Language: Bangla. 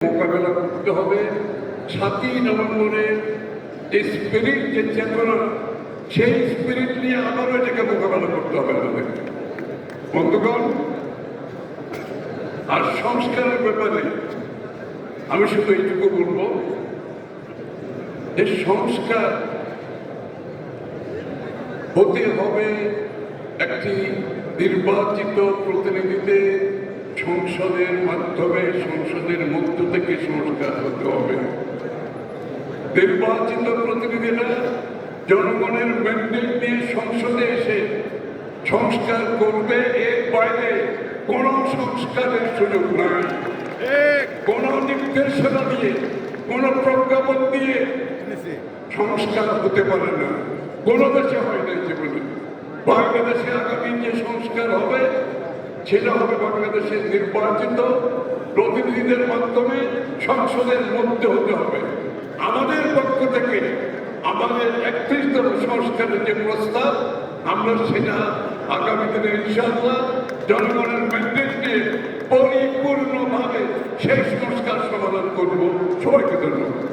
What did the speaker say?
মোকাবেলা করতে হবে। 7ই নভেম্বরের যে স্পিরিট, যে চেতনা, সেই স্পিরিট নিয়ে আবারও এটাকে মোকাবেলা করতে হবে আমাদের বন্ধুগণ। আর সংস্কারের ব্যাপারে আমি শুধু এইটুকু বলবো যে সংস্কার হতে হবে একটি নির্বাচিত প্রতিনিধিদের সংসদের মাধ্যমে, সংসদের মধ্য থেকে সংস্কার হতে হবে। নির্বাচিত প্রতিনিধিরা জনগণের ম্যান্ডেট দিয়ে সংসদে এসে সংস্কার করবে, এর বাইরে কোন সংস্কারের সুযোগ নাই। কোন নির্দেশনা দিয়ে, কোন প্রজ্ঞাপন দিয়ে সংস্কার হতে পারে না। কোন দেশে হয় না জীবনে। বাংলাদেশে আগামী যে সংস্কার হবে সেটা হবে বাংলাদেশের নির্বাচিত প্রতিনিধিদের মাধ্যমে সংসদের মধ্যে হতে হবে। আমাদের পক্ষ থেকে আমাদের 31তম সংস্কারের যে প্রস্তাব, আমরা সেটা আগামী দিনে ইনশাআল্লাহ জনগণের ম্যান্ডেট নিয়ে পরিপূর্ণভাবে সেই সংস্কার সমাধান করব। সবাইকে ধন্যবাদ।